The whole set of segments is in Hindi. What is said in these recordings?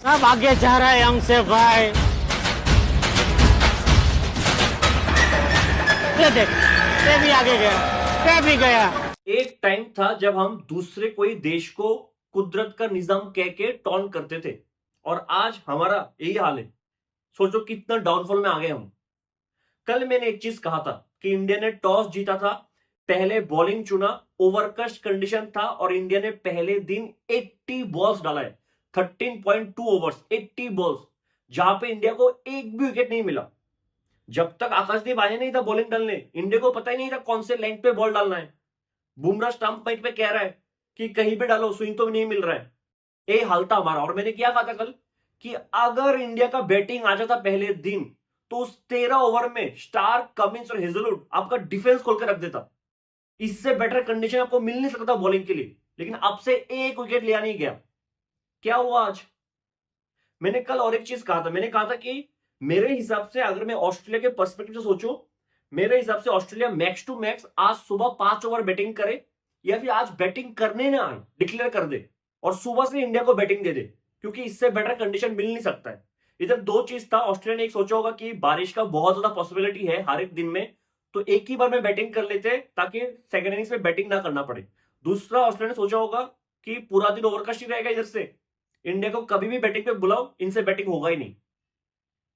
अब आगे जा रहा है हमसे भाई। ये देख, ये भी आगे गया, ये भी गया। एक टाइम था जब हम दूसरे कोई देश को कुदरत का निजाम कह के टॉन्ट करते थे और आज हमारा यही हाल है। सोचो कितना डाउनफॉल में आ गए हम। कल मैंने एक चीज कहा था कि इंडिया ने टॉस जीता था, पहले बॉलिंग चुना, ओवरकस्ट कंडीशन था और इंडिया ने पहले दिन 80 बॉल्स डाला है। 13.2 ओवर्स, 80 बॉल्स, जहां पे इंडिया को एक भी विकेट नहीं मिला। जब तक आकाशदीप आया नहीं था बॉलिंग डालने, इंडिया को पता ही नहीं था कौन से लेंथ पे बॉल डालना है। बुमराह स्टंप पॉइंट पे कह रहा है कि कहीं पे डालो, स्विंग तो नहीं मिल रहा है। ये हाल था हमारा। और मैंने क्या कहा था कल कि अगर इंडिया का बैटिंग आ जाता पहले दिन तो उस 13 ओवर में स्टार्क, कमिंस और हेजलवुड आपका डिफेंस खोल कर रख देता। इससे बेटर कंडीशन आपको मिल नहीं सकता बॉलिंग के लिए, लेकिन अब से एक विकेट लिया नहीं गया। क्या हुआ आज? मैंने कल और एक चीज कहा था। मैंने कहा था कि मेरे हिसाब से अगर मैं ऑस्ट्रेलिया के पर्सपेक्टिव से सोचूं, मेरे हिसाब से ऑस्ट्रेलिया मैक्स टू मैक्स आज सुबह 5 ओवर बैटिंग करे या फिर आज बैटिंग करने ना आए, डिक्लेयर कर दे और सुबह से इंडिया को बैटिंग दे दे, क्योंकि इससे बेटर कंडीशन मिल नहीं सकता है। इधर दो चीज था। ऑस्ट्रेलिया ने एक सोचा होगा कि बारिश का बहुत ज्यादा पॉसिबिलिटी है हर एक दिन में, तो एक ही बार में बैटिंग कर लेते ताकि सेकंड इनिंग्स में बैटिंग ना करना पड़े। दूसरा, ऑस्ट्रेलिया ने सोचा होगा कि पूरा दिन ओवरकास्ट ही रहेगा, इधर से इंडिया को कभी भी बैटिंग पे बुलाओ, इनसे बैटिंग होगा ही नहीं।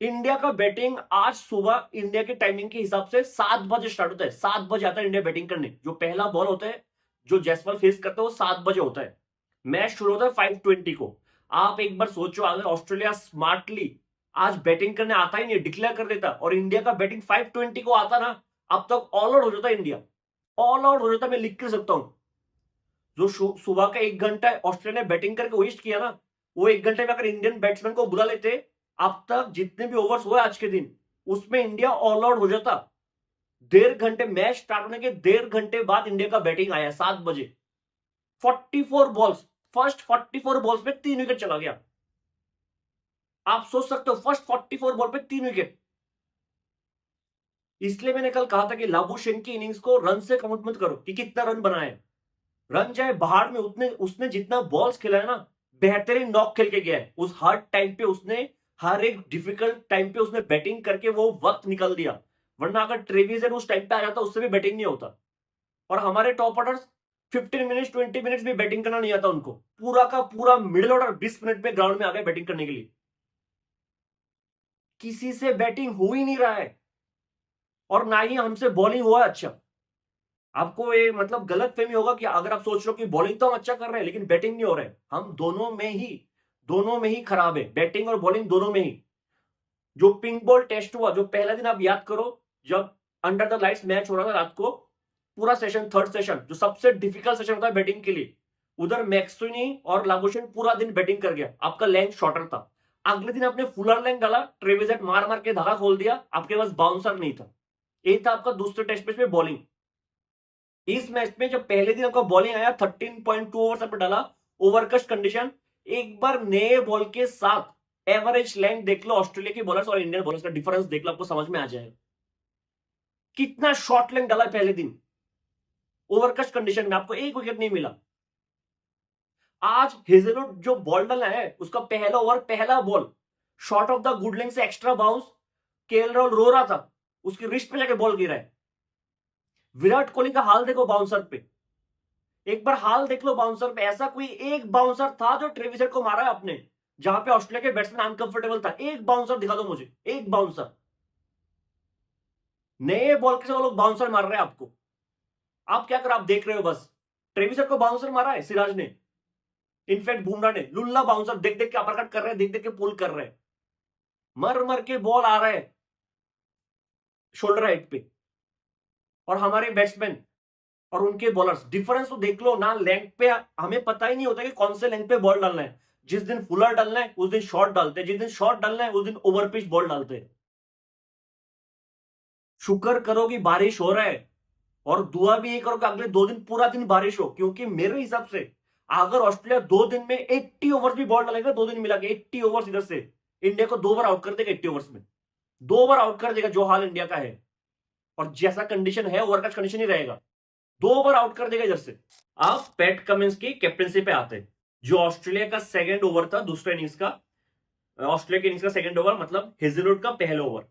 इंडिया का बैटिंग आज सुबह इंडिया के टाइमिंग के हिसाब से 7 बजे स्टार्ट होता है। 7 बजे आता है इंडिया बैटिंग करने। जो पहला बॉल होता है जो जयसवाल फेस करता है वो 7 बजे होता है। मैच शुरू होता है 5:20 को। आप एक बार सोचो, अगर ऑस्ट्रेलिया स्मार्टली आज बैटिंग करने आता ही नहीं, डिक्लेयर कर देता और इंडिया का बैटिंग 5:20 को आता ना, अब तक ऑल आउट हो जाता इंडिया। ऑल आउट हो जाता, मैं लिख कर सकता हूं। जो सुबह का 1 घंटा ऑस्ट्रेलिया ने बैटिंग करके वेस्ट किया ना, वो 1 घंटे में अगर इंडियन बैट्समैन को बुला लेते, अब तक जितने भी ओवर्स हुए आज के दिन, उसमें इंडिया ऑल आउट हो जाता। 1.5 घंटे, मैच स्टार्ट होने के 1.5 घंटे बाद इंडिया का बैटिंग आया 7 बजे। 44 बॉल्स, फर्स्ट 44 बॉल्स में 3 विकेट चला गया। आप सोच सकते हो, फर्स्ट 44 बॉल पे 3 विकेट। इसलिए मैंने कल कहा था कि लाबुशेन की इनिंग्स को रन से काउंट मत करो कि कितना रन बनाए। रन चाहे बाहर में उतने, उसने जितना बॉल्स खेला है ना, बेहतरीन नॉक खेल के गया है। उस हर टाइम पे उसने, हर एक डिफिकल्ट टाइम पे उसने बैटिंग करके वो वक्त निकाल दिया। वरना अगर ट्रेविस हेड उस टाइम पे आ जाता, उससे भी बैटिंग नहीं होता। और हमारे टॉप ऑर्डर्स 15 मिनट्स 20 मिनट्स भी बैटिंग करना नहीं आता उनको। पूरा का पूरा मिडिल ऑर्डर 20 मिनट में ग्राउंड में आ गए बैटिंग करने के लिए। किसी से बैटिंग हो ही नहीं रहा है और ना ही हमसे बॉलिंग हुआ अच्छा। आपको ये मतलब गलत फहमी होगा कि अगर आप सोच रहे हो कि बॉलिंग तो हम अच्छा कर रहे हैं लेकिन बैटिंग नहीं हो रहा है। हम दोनों में ही खराब है, बैटिंग और बॉलिंग दोनों में ही। जो पिंक बॉल टेस्ट हुआ, जो पहला दिन आप याद करो, जब अंडर द लाइट्स मैच हो रहा था रात को, पूरा सेशन, थर्ड सेशन, जो सबसे डिफिकल्ट सेशन होता है बैटिंग के लिए, उधर मैक्सवेनी और लाबुशेन पूरा दिन बैटिंग कर गया। आपका लेंथ शॉर्टर था। अगले दिन आपने फुलर लेंथ डाला, ट्रेविस हेड मार मार के धागा खोल दिया, आपके पास बाउंसर नहीं था। एक था आपका दूसरे टेस्ट मैच में बॉलिंग। इस मैच में जब पहले दिन आपका बॉलिंग आया, 13.2 ओवर्स आपने डाला, ओवरकस्ट कंडीशन। एक बार नए बॉल के साथ एवरेज लेंथ देख लो ऑस्ट्रेलिया के बॉलर्स और इंडियन बॉलर्स का डिफरेंस देख लो, आपको समझ में आ जाएगा कितना शॉर्ट लेंथ डाला पहले दिन। ओवरकस्ट कंडीशन में आपको एक विकेट नहीं मिला। आज हेजलवुड जो बॉल डाला है, उसका पहला ओवर, पहला ball short of the good length से एक्स्ट्रा बाउंस, केएल राहुल रो रहा था, उसकी रिस्ट पे जाके बॉल गिरा है। विराट कोहली का हाल देखो बाउंसर पे, एक बार हाल देख लो बाउंसर पे। ऐसा कोई एक बाउंसर था जो ट्रेविस हेड को मारा है आपने, जहां पे ऑस्ट्रेलिया के बैट्समैन अनकंफर्टेबल था? एक बाउंसर दिखा दो मुझे, एक बाउंसर। नए बॉल के साथ लोग बाउंसर मार रहे हैं आपको। आप क्या कर, आप देख रहे हो बस। ट्रेविस हेड को बाउंसर मारा है सिराज ने, इनफैक्ट बुमराह ने लुल्ला बाउंसर देख देख के अपरकट कर रहे हैं, देख देख के पुल कर रहे हैं। मर मर के बॉल आ रहा है शोल्डर हाइट पे। और हमारे बैट्समैन और उनके बॉलर्स, डिफरेंस तो देख लो ना। लेंथ पे हमें पता ही नहीं होता कि कौन से लेंथ पे बॉल डालना है। जिस दिन फुलर डालना है उस दिन शॉर्ट डालते हैं, जिस दिन शॉर्ट डालना है उस दिन ओवर पिच बॉल डालते हैं। शुक्र करो कि बारिश हो रहा है और दुआ भी ये करो कि अगले 2 दिन पूरा दिन बारिश हो, क्योंकि मेरे हिसाब से अगर ऑस्ट्रेलिया 2 दिन में 80 ओवर भी बॉल डालेगा, 2 दिन मिला के 80 ओवर्स, इधर से इंडिया को 2 बार आउट कर देगा। 80 ओवर्स में 2 बार आउट कर देगा, जो हाल इंडिया का है और जैसा कंडीशन है ओवरकास्ट कंडीशन ही रहेगा, 2 बार आउट कर देगा इधर से। आप पैट कमिंस की कैप्टनसी पे आते हैं, जो ऑस्ट्रेलिया का सेकंड ओवर था दूसरे इनिंग्स का। ऑस्ट्रेलिया के इनिंग्स का सेकंड ओवर, मतलब हेजलवुड का पहला ओवर।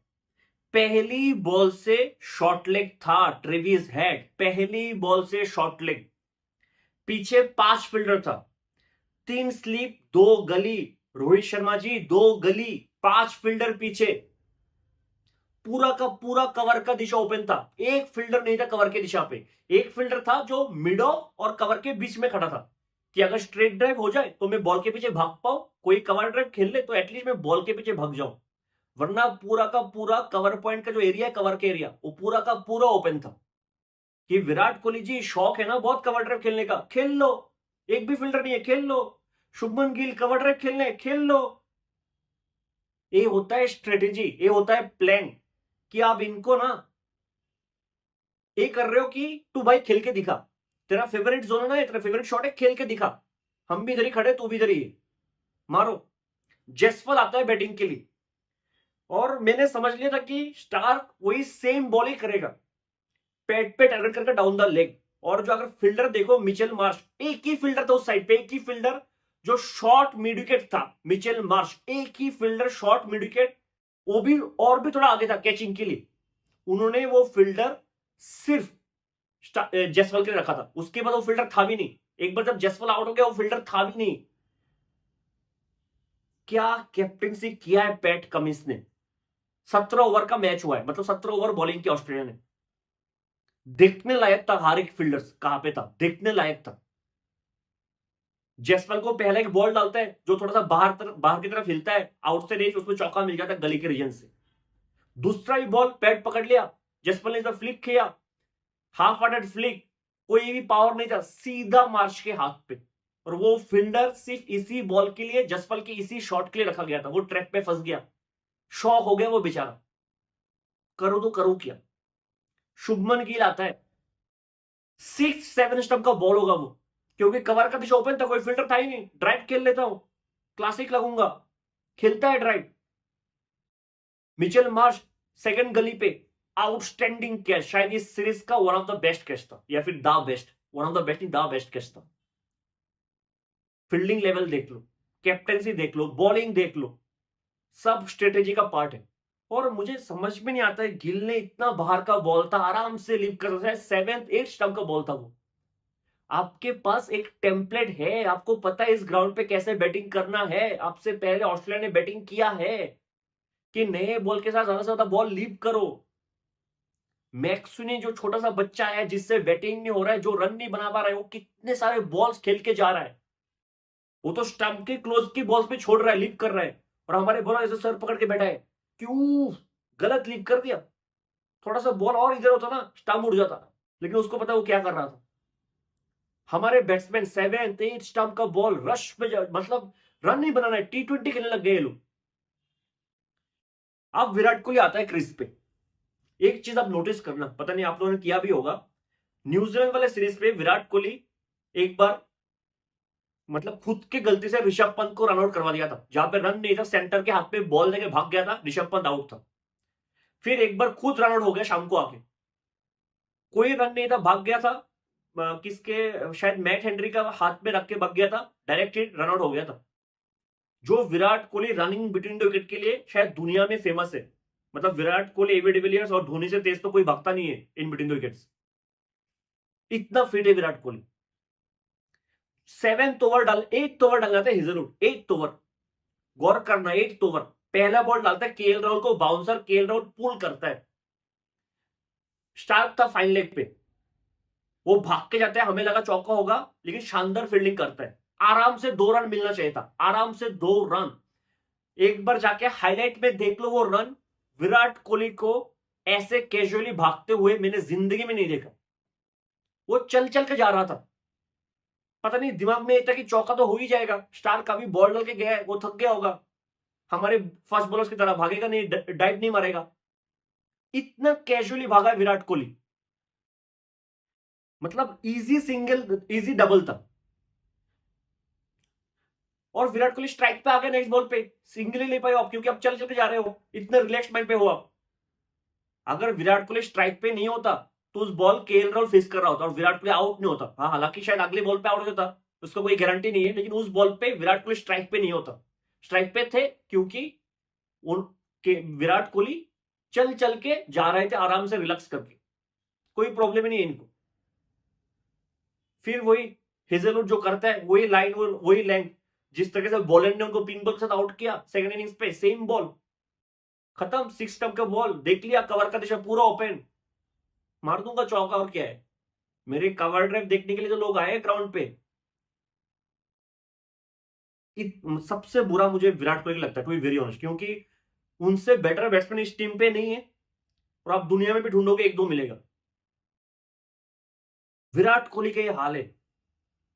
पहली बॉल से शॉर्ट लेग था ट्रेविस हेड, पहली बॉल से शॉर्ट लेग। पीछे 5 फील्डर था, 3 स्लीप 2 गली, रोहित शर्मा जी 2 गली, 5 फील्डर पीछे। पूरा का पूरा कवर का दिशा ओपन था, एक फील्डर नहीं था कवर के दिशा पे। एक फील्डर था जो मिड ऑफ और कवर के बीच में खड़ा था कि अगर स्ट्रेट ड्राइव हो जाए तो मैं बॉल के पीछे भाग पाऊं, कोई कवर ड्राइव खेल ले तो एटलीस्ट मैं बॉल के पीछे भाग जाऊं, वरना पूरा का पूरा कवर पॉइंट का जो एरिया है, कवर के एरिया, वो पूरा का पूरा ओपन था। कि विराट कोहली जी शौक है ना बहुत कवर ड्राइव खेलने का, खेल लो, एक भी फील्डर नहीं है, खेल लो। शुभमन गिल कवर ड्राइव खेलने, खेल लो। ये होता है स्ट्रेटेजी, ये होता है प्लान, कि आप इनको ना ये कर रहे हो कि तू भाई खेल के दिखा, तेरा फेवरेट जोन है ना, तेरा फेवरेट शॉट है, खेल के दिखा, हम भी इधर ही खड़े, तू भी इधर ही मारो। जसफल आता है बैटिंग के लिए और मैंने समझ लिया था कि स्टार्क वही सेम बॉल ही करेगा, पेट पे टारगेट करके डाउन द लेग। और जो अगर फील्डर देखो मिचेल मार्श, एक ही फील्डर था उस साइड पे, एक ही फील्डर जो शॉर्ट मिड विकेट था, मिचेल मार्श, एक ही फील्डर शॉर्ट मिड विकेट, वो भी और भी थोड़ा आगे था कैचिंग के लिए। उन्होंने वो फील्डर सिर्फ जसवाल के लिए रखा था, उसके बाद वो फील्डर था भी नहीं। एक बार जब जसवाल आउट हो गया वो फील्डर था भी नहीं। क्या कैप्टनसी किया है पैट कमिंस ने। 17 ओवर का मैच हुआ है, मतलब 17 ओवर बॉलिंग की ऑस्ट्रेलिया ने। देखने लायक था, हर एक फील्डर्स कहां पे था, देखने लायक था। जसवाल को पहले एक बॉल डालता है जो थोड़ा सा बाहर की तरफ हिलता है, आउट से रेंज, उसमें चौका मिल जाता है गली के रीजन से। दूसरा ही बॉल पैट पकड़ लिया, जसवाल ने फ्लिक किया, हाफ हार्टेड फ्लिक, कोई भी पावर नहीं था, सीधा मार्श के हाथ पे। और वो फील्डर सिर्फ इसी बॉल के लिए, जसवाल के इसी शॉट के लिए रखा गया था, वो ट्रैप पे फंस गया, शॉक हो गया वो बेचारा, करो तो करो क्या। शुभमन गिल आता है, 6-7 स्टंप का बॉल होगा वो, क्योंकि कवर का दिशा ओपन था, कोई फिल्टर था ही नहीं, ड्राइव खेल लेता हूं, क्लासिक लगूंगा, खेलता है ड्राइव। मिचेल मार्श सेकंड गली पे, आउटस्टैंडिंग कैच, शायद इस सीरीज का one of the best catch था, या फिर the best, one of the best नहीं, द बेस्ट कैच था। फील्डिंग लेवल देख लो, कैप्टेंसी देख लो, बॉलिंग देख लो, सब स्ट्रेटेजी का पार्ट है। और मुझे समझ में नहीं आता है, गिल ने इतना बाहर का बॉल था, आराम से लीव कर सकता है, 7th-8th स्टंप का बॉल था वो। आपके पास एक टेम्पलेट है, आपको पता है इस ग्राउंड पे कैसे बैटिंग करना है, आपसे पहले ऑस्ट्रेलिया ने बैटिंग किया है, कि नए बॉल के साथ ज्यादा से ज्यादा बॉल लीव करो। मैक्सवेल जो छोटा सा बच्चा है जिससे बैटिंग नहीं हो रहा है, जो रन नहीं बना पा रहा है, वो कितने सारे बॉल्स खेल के जा रहा है, वो तो स्टंप के क्लोज की बॉल्स पे छोड़ रहा है, लीव कर रहा है, और हमारे बॉलर ऐसे सर पकड़ के बैठा है, क्यों गलत लीव कर दिया, थोड़ा सा बॉल और इधर होता ना स्टंप उड़ जाता, लेकिन उसको पता वो क्या कर रहा था। हमारे बैट्समैन 7th-8th स्टंप का बॉल रश में, मतलब रन नहीं बनाना है, T20 खेलने लग गए लोग। अब विराट कोहली आता है क्रीज पे, एक चीज आप नोटिस करना, पता नहीं आप लोगों ने किया भी होगा, न्यूजीलैंड वाले सीरीज पे विराट कोहली एक बार मतलब खुद के गलती से ऋषभ पंत को रन आउट करवा दिया था, जहां पे रन नहीं था, सेंटर के हाथ पे बॉल लेके भाग गया था, ऋषभ पंत आउट था। फिर एक बार खुद रन आउट हो गया शाम को आके, कोई रन नहीं था, भाग गया था, किसके शायद मैट हेनरी का हाथ में रख के भाग गया था, डायरेक्ट हिट, रन आउट हो गया था। जो Virat Kohli running between the wicket के लिए शायद दुनिया में फेमस है, मतलब विराट कोहली, एबी डिविलियर्स और धोनी से तेज तो कोई भागता नहीं है इन बिटवीन द विकेट्स, इतना फिट है विराट कोहली। 8th ओवर डालना था हेजलवुड, 8th ओवर, गौर करना, 8th ओवर, पहला बॉल डालता है केएल राहुल को, बाउंसर, केएल राहुल पुल करता है, स्टार्क था फाइन लेग पे, वो भाग के जाता है, हमें लगा चौका होगा, लेकिन शानदार फील्डिंग करता है, आराम से 2 रन मिलना चाहिए था, आराम से 2 रन। एक बार जाके हाईलाइट में देख लो वो रन, विराट कोहली को ऐसे कैजुअली भागते हुए मैंने जिंदगी में नहीं देखा, वो चल चल के जा रहा था, पता नहीं दिमाग में था कि चौका तो हो ही जाएगा, स्टार का भी बॉल डाल के गया है, वो थक गया होगा, हमारे फास्ट बॉलर्स की तरह भागेगा नहीं, डाइव नहीं मारेगा, इतना कैजुअली भागा विराट कोहली, मतलब इजी सिंगल, इजी डबल था। और विराट कोहली स्ट्राइक पे आ गए नेक्स्ट बॉल पे, सिंगल ही ले पाए आप, क्योंकि आप चल चल के जा रहे हो, इतने रिलैक्स माइंड पे हो आप। अगर विराट कोहली स्ट्राइक पे नहीं होता तो उस बॉल केएल राहुल फेस कर रहा होता और विराट कोहली आउट नहीं होता। हाँ, हालांकि शायद अगले बॉल पे आउट होता, उसका कोई गारंटी नहीं है, लेकिन उस बॉल पे विराट कोहली स्ट्राइक पे नहीं होता, स्ट्राइक पे थे क्योंकि उनके विराट कोहली चल चल के जा रहे थे आराम से रिलैक्स करके, कोई प्रॉब्लम ही नहीं है इनको। फिर वही हेजलवुड जो करता है वही लाइन वही लेंथ, जिस तरह से बॉलर ने उनको पिन बॉल के साथ आउट किया सेकंड इनिंग्स पे, सेम बॉल खत्म, 6 स्टंप का बॉल देख लिया, कवर का दिशा पूरा ओपन, मार दूंगा चौका और क्या है। मेरे कवर ड्राइव देखने के लिए तो लोग आए ग्राउंड पे। सबसे बुरा मुझे विराट कोहली लगता है, टू बी वेरी ऑनेस्ट, क्योंकि उनसे बेटर बैट्समैन इस टीम पे नहीं है और आप दुनिया में भी ढूंढोगे एक दो मिलेगा। विराट कोहली का ये हाल है।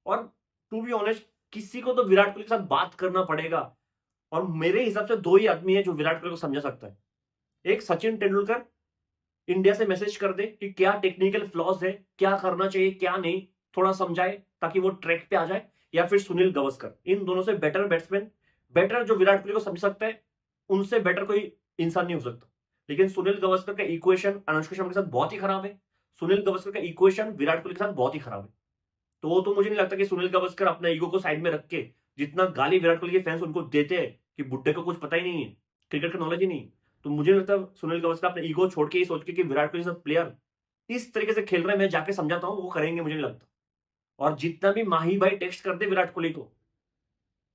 और टू बी ऑनेस्ट किसी को तो विराट कोहली के साथ बात करना पड़ेगा, और मेरे हिसाब से दो ही आदमी है जो विराट कोहली को समझा सकता है। एक सचिन तेंदुलकर इंडिया से मैसेज कर दे कि क्या टेक्निकल फ्लॉज है, क्या करना चाहिए क्या नहीं, थोड़ा समझाए ताकि वो ट्रैक पे आ जाए, या फिर सुनील गावस्कर, इन दोनों से बेटर बैट्समैन, बेटर जो विराट कोहली को समझ सकता है, उनसे बेटर कोई इंसान नहीं हो सकता। लेकिन सुनील गावस्कर का इक्वेशन अनुष्का शर्मा के साथ बहुत ही खराब है, सुनील गावस्कर का इक्वेशन विराट कोहली के साथ बहुत ही खराब है। तो वो तो मुझे नहीं लगता कि सुनील गावस्कर अपना ईगो को साइड में रख के जितना गाली विराट कोहली के फैंस उनको देते हैं कि बुड्ढे को कुछ पता ही नहीं है, क्रिकेट का नॉलेज ही नहीं, तो मुझे नहीं लगता सुनील गावस्कर अपना ईगो छोड़ के ये सोच के कि विराट कोहली सब प्लेयर इस तरीके से खेल रहे हैं, मैं जाके समझाता हूं, वो करेंगे मुझे नहीं लगता। और जितना भी माही भाई टेक्स्ट करते विराट कोहली को,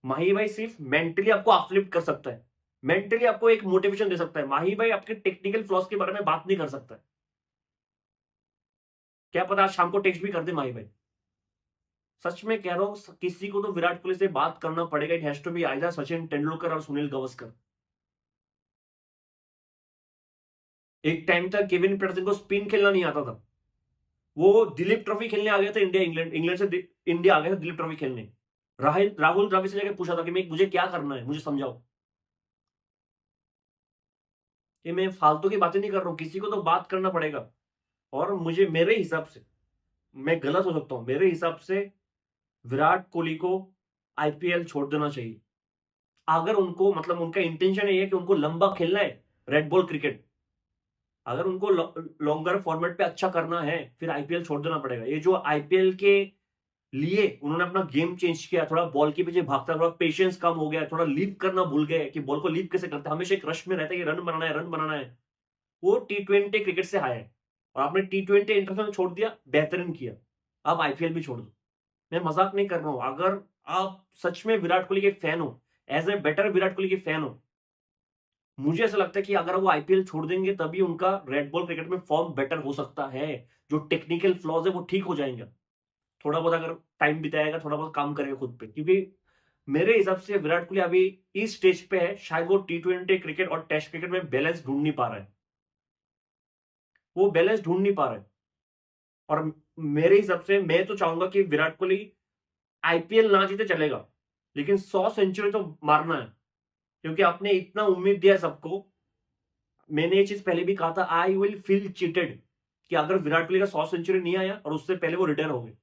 माही भाई सिर्फ मेंटली आपको अपलिफ्ट कर सकता है, मेंटली आपको एक मोटिवेशन दे सकता है। माही भाई आपके टेक्निकल फ्लॉस के बारे में बात नहीं कर सकता है। क्या पता आज शाम को टेक्स्ट भी कर दे माही भाई। सच में कह रहा हूं, किसी को तो विराट कोहली से बात करना पड़ेगा। It has to be either Sachin Tendulkar और सुनील गावस्कर। एक टाइम तक केविन पीटरसन को स्पिन खेलना नहीं आता था, वो दिलीप ट्रॉफी खेलने आ गया था इंडिया, इंग्लैंड से इंडिया आ गया था दिलीप ट्रॉफी खेलने। राहुल द्रविड़ से जाकर पूछा था कि मैं मुझे क्या करना है, मुझे समझाओ। ये मैं फालतू की बातें नहीं कर रहा हूं, किसी को तो बात करना पड़ेगा। और मुझे मेरे हिसाब से, मैं गलत हो सकता हूं, मेरे हिसाब से विराट कोहली को आईपीएल छोड़ देना चाहिए। अगर उनको मतलब उनका इंटेंशन ये है कि उनको लंबा खेलना है रेड बॉल क्रिकेट, अगर उनको लॉन्गर फॉर्मेट पे अच्छा करना है फिर आईपीएल छोड़ देना पड़ेगा। ये जो आईपीएल के लिए उन्होंने अपना गेम चेंज किया, थोड़ा बॉल के पीछे भागता, थोड़ा पेशेंस कम हो गया, थोड़ा लीप करना भूल गए कि बॉल को लीप कैसे करते हैं, हमेशा एक रश में रहता है कि रन बनाना है रन बनाना है। वो टी20 क्रिकेट से आया है और आपने टी20 इंटरनेशनल छोड़ दिया, बेहतरीन किया, अब आईपीएल भी छोड़ दो। मैं मजाक नहीं कर रहा हूं, अगर आप सच में विराट कोहली के फैन हो, as a better Virat Kohli के फैन हो, मुझे ऐसा लगता है कि अगर वो आईपीएल छोड़ देंगे तभी उनका रेड बॉल क्रिकेट में फॉर्म बेटर हो सकता है। जो टेक्निकल फ्लॉज है वो ठीक हो जाएंगे, थोड़ा बहुत अगर टाइम बिताएगा, थोड़ा बहुत काम करेगा खुद पे। क्योंकि मेरे हिसाब से विराट कोहली अभी इस स्टेज पे है, शायद वो टी20 क्रिकेट और टेस्ट क्रिकेट में बैलेंस ढूंढ नहीं पा रहा है, वो बैलेंस ढूंढ नहीं पा रहा है। और मेरे हिसाब से मैं तो चाहूंगा कि विराट कोहली आईपीएल ना जीते चलेगा, लेकिन 100 सेंचुरी तो मारना है, क्योंकि आपने इतना उम्मीद दिया सबको। मैंने ये चीज पहले भी कहा था, आई विल फील चीटेड, कि अगर विराट कोहली का 100 सेंचुरी नहीं आया और उससे पहले वो रिटायर हो गए,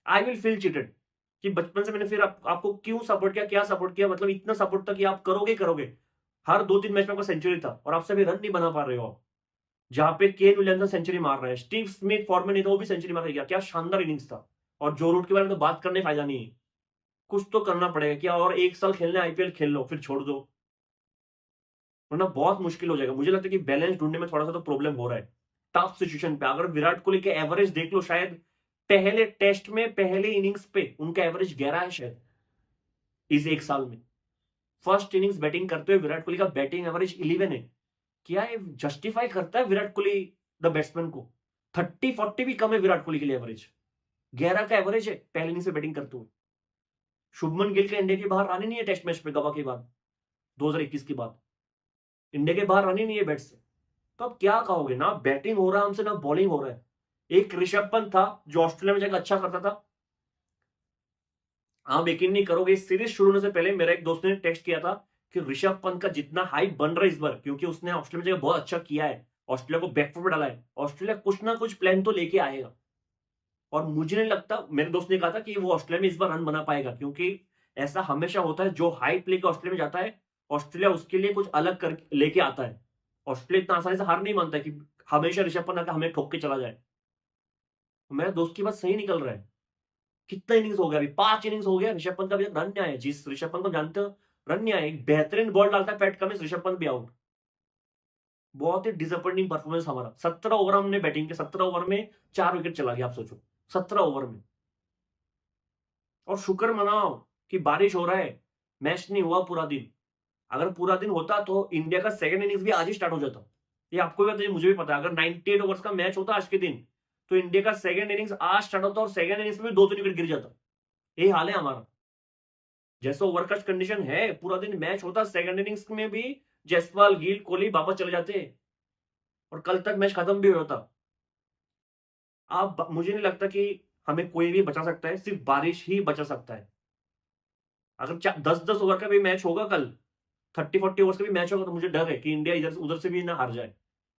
आई विल फील चीटेड कि बचपन से मैंने फिर आपको क्यों सपोर्ट किया, क्या सपोर्ट किया, मतलब इतना सपोर्ट था कि आप करोगे करोगे। हर 2-3 मैच में आपका सेंचुरी था और आपसे भी रन नहीं बना पा रहे हो आप। जहां पे केन विलियमसन सेंचुरी मार रहा है, स्टीव स्मिथ फॉर्म में नहीं था, वो भी सेंचुरी मार गया, क्या शानदार इनिंग्स था। और जो रूट के बारे में तो बात करने फायदा नहीं है, कुछ तो करना पड़ेगा। क्या और एक साल खेलने आईपीएल खेल लो फिर छोड़ दो, वरना बहुत मुश्किल हो जाएगा। मुझे लगता है कि बैलेंस ढूंढने में थोड़ा सा तो प्रॉब्लम हो रहा है टफ सिचुएशन पे। अगर विराट कोहली के एवरेज देख लो, शायद पहले टेस्ट में पहले इनिंग्स पे उनका एवरेज 11 है शायद इस एक साल में। फर्स्ट इनिंग्स बैटिंग करते हुए विराट कोहली का बैटिंग एवरेज 11 है। क्या ये जस्टिफाई करता है विराट कोहली द बैट्समैन को? 30-40 भी कम है विराट कोहली के लिए एवरेज, 11 का एवरेज है पहले इनिंग्स से बैटिंग करते हुए। शुभमन गिल का इंडिया के बाहर आने नहीं है टेस्ट मैच पे, गवा के बाद 2021 के बाद इंडिया के बाहर आने नहीं है बैट से। तो अब क्या कहोगे, ना बैटिंग हो रहा है हमसे ना बॉलिंग हो रहा है। एक ऋषभ पंत था जो ऑस्ट्रेलिया में जाकर अच्छा करता था। आप यकीन नहीं करोगे, सीरीज शुरू होने से पहले मेरा एक दोस्त ने टेक्स्ट किया था कि ऋषभ पंत का जितना हाइप बन रहा है इस बार, क्योंकि उसने ऑस्ट्रेलिया में जाकर बहुत अच्छा किया है, ऑस्ट्रेलिया को बैकफुट पे डाला है, ऑस्ट्रेलिया कुछ ना कुछ प्लान तो लेके आएगा। और मुझे नहीं लगता, मेरे दोस्त ने कहा था कि वो ऑस्ट्रेलिया में इस बार रन बना पाएगा, क्योंकि ऐसा हमेशा होता है, जो हाइप लेके ऑस्ट्रेलिया में जाता है ऑस्ट्रेलिया उसके लिए कुछ अलग कर लेके आता है। ऑस्ट्रेलिया इतना आसानी से हार नहीं मानता है कि हमेशा ऋषभ पंत आकर हमें ठोक के चला जाए। मेरे दोस्त की बात सही निकल रहा है। कितना इनिंग्स हो गया, अभी 5 इनिंग्स हो गया, ऋषभ पंत का अभी तक रन नहीं आया। जिस ऋषभ पंत को जानते हो, रन नहीं आए। एक बेहतरीन बॉल डालता है पैट कमिंस, ऋषभ पंत भी आउट। बहुत ही डिसअपॉइंटिंग परफॉर्मेंस हमारा। 17 ओवर हमने बैटिंग के, 17 ओवर में 4 विकेट चला गया, आप सोचो 17 ओवर में। और शुक्र मनाओ कि बारिश हो रहा है, मैच नहीं हुआ पूरा दिन। अगर पूरा दिन होता तो इंडिया का सेकंड इनिंग्स भी आज ही स्टार्ट हो जाता। ये आपको भी पता है, मुझे भी पता है। अगर 98 ओवर्स का मैच होता आज के दिन, तो इंडिया का सेकंड इनिंग्स आज स्टार्ट होता और सेकंड इनिंग्स में 2-3 विकेट गिर जाता। यही हाल है हमारा। जैसे ओवरकास्ट कंडीशन है, पूरा दिन मैच होता, सेकंड इनिंग्स में भी जायसवाल, गिल, कोहली वापस चले जाते और कल तक मैच खत्म भी होता। अब मुझे नहीं लगता कि हमें कोई भी बचा सकता है, सिर्फ बारिश ही बचा सकता है। अगर 10-10 ओवर का भी मैच होगा कल, 30-40 ओवर्स का भी मैच होगा, तो मुझे डर है कि इंडिया इधर उधर से भी ना हार जाए।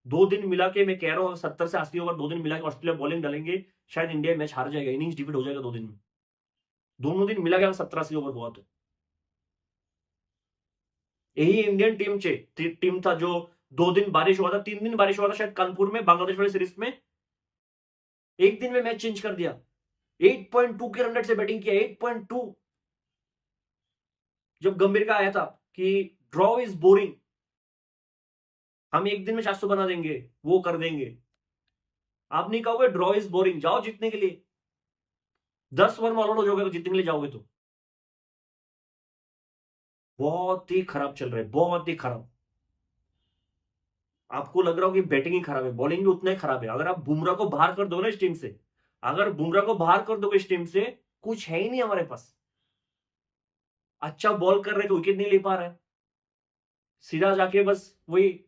2 दिन मिला के मैं कह रहा हूँ, 70 से 80 ओवर 2 दिन मिला के ऑस्ट्रेलिया बॉलिंग डालेंगे, शायद इंडिया मैच हार जाएगा, इनिंग्स डिफीट हो जाएगा 2 दिन में। दोनों दिन मिला के 70-80 ओवर हुआ तो यही इंडियन टीम था जो 2 दिन बारिश हुआ था, 3 दिन बारिश हुआ था शायद कानपुर में, बांग्लादेश वाली सीरीज में। एक दिन में मैच चेंज कर दिया। 8.2 के रन रेट से बैटिंग किया, 8.2। जब गंभीर का आया था कि ड्रॉ इज बोरिंग, हम एक दिन में 400 बना देंगे, वो कर देंगे। आप नहीं कहोगे ड्रॉ इज बोरिंग, जाओ जीतने के लिए। 10 ओवर में ऑल आउट हो जाओगे, जीतने के लिए जाओगे तो। बहुत ही खराब चल रहा है, बहुत ही खराब। आपको लग रहा हो कि बैटिंग ही खराब है, बॉलिंग भी उतना ही खराब है। अगर आप बुमराह को बाहर कर दो ना इस टीम से, अगर बुमराह को बाहर कर दोगे इस टीम से, कुछ है ही नहीं हमारे पास। अच्छा बॉल कर रहे तो विकेट नहीं ले पा रहा है, सीधा जाके बस वही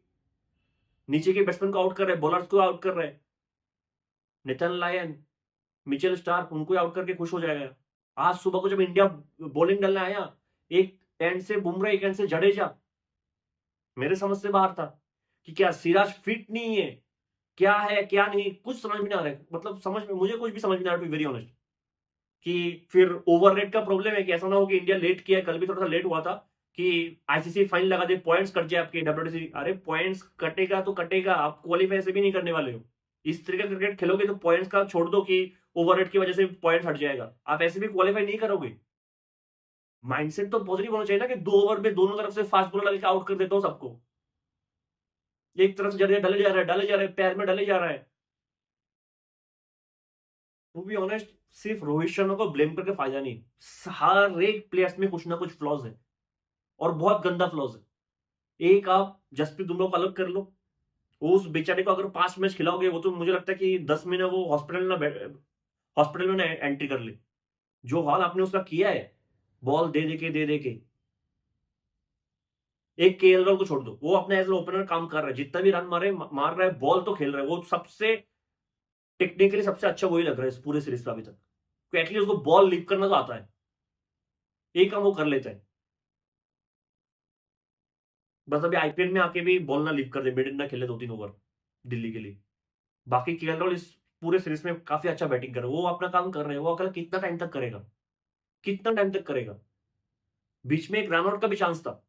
नीचे के बैट्समैन को आउट कर रहे हैं, बॉलर्स को आउट कर रहे हैं। नेथन लायन, मिचेल स्टार्क, उनको आउट करके खुश हो जाएगा। आज सुबह को जब इंडिया बॉलिंग डालने आया, एक एंड से बुमराह, एक एंड से जडेजा, मेरे समझ से बाहर था कि क्या सिराज फिट नहीं है, क्या है क्या नहीं, कुछ समझ में नहीं आ रहा है। मतलब समझ में, मुझे कुछ भी समझ में नहीं आ रहा, टू बी वेरी ऑनेस्ट। कि फिर ओवररेट का प्रॉब्लम है कि ऐसा ना हो कि इंडिया लेट किया, कल भी थोड़ा सा लेट हुआ था, कि आईसीसी फाइन लगा दे, पॉइंट्स कट जाए आपके डब्ल्यूटीसी। अरे पॉइंट्स कटेगा तो कटेगा, आप क्वालिफाई से भी नहीं करने वाले हो। इस तरीके का क्रिकेट खेलोगे तो पॉइंट्स का छोड़ दो कि ओवररेट की वजह से पॉइंट्स हट जाएगा, आप ऐसे भी क्वालिफाई नहीं करोगे। माइंडसेट तो पॉजिटिव होना चाहिए ना कि 2 ओवर में दोनों तरफ से फास्ट बॉलर लगा के आउट कर देता हूं सबको। एक तरफ से जडेजा डले जा रहा है, डले जा रहा है, पैर में डले जा रहा है। टू बी ऑनेस्ट, सिर्फ रोहित शर्मा को ब्लेम करके फायदा नहीं। हर एक प्लेयर्स में कुछ ना कुछ फ्लॉज है, और बहुत गंदा फ्लॉज है। एक आप जसप्रीत बुमराह को अलग कर लो, उस बेचारे को अगर 5 मैच खिलाओगे, वो तो मुझे लगता है कि 10 महीने वो हॉस्पिटल में ना एंट्री कर ले। जो हाल आपने उसका किया है, बॉल दे दे के। एक केएल राहुल को छोड़ दो, वो अपने एज ए ओपनर काम कर रहा है, जितना भी रन मार रहा है, बॉल तो खेल रहा है, वो सबसे टेक्निकली सबसे अच्छा वही लग रहा है इस पूरे सीरीज का अभी तक। एटलीस्ट उसको बॉल लीव करना तो आता है, एक काम वो कर लेता है। बस अभी आईपीएल में आके भी बॉल ना लीव कर दे, मिडिल ना खेले 2-3 ओवर दिल्ली के लिए। बाकी केएल राहुल इस पूरे सीरीज में काफी अच्छा बैटिंग कर रहे हैं, वो अपना काम कर रहे हैं। वो अकेला कितना टाइम तक करेगा, कितना टाइम तक करेगा। बीच में एक रन आउट का भी चांस था,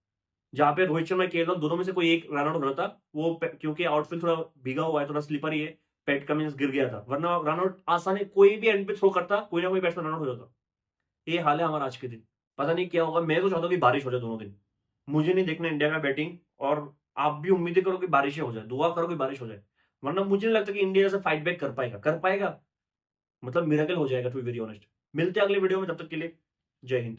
जहां पे रोहित शर्मा, केएल राहुल दोनों में से कोई एक रन आउट हो रहा था। वो क्योंकि आउटफील्ड थोड़ा भीगा हुआ है, थोड़ा स्लिपरी है, पैट कमिंस गिर गया था, वरना रन आउट आसानी, कोई भी एंड पे थ्रो करता, कोई ना कोई बैट्समैन रन आउट हो जाता। ये हाल है हमारा आज के दिन। पता नहीं क्या होगा। मैं तो चाहता हूँ कि बारिश हो जाए दोनों दिन, मुझे नहीं देखना इंडिया का बैटिंग। और आप भी उम्मीदें करो कि बारिशें हो जाए, दुआ करो कि बारिश हो जाए, वरना मुझे नहीं लगता कि इंडिया जैसे फाइट बैक कर पाएगा। मतलब मिरेकल हो जाएगा, टू बी वेरी ऑनेस्ट। मिलते हैं अगले वीडियो में, तब तक के लिए जय हिंद।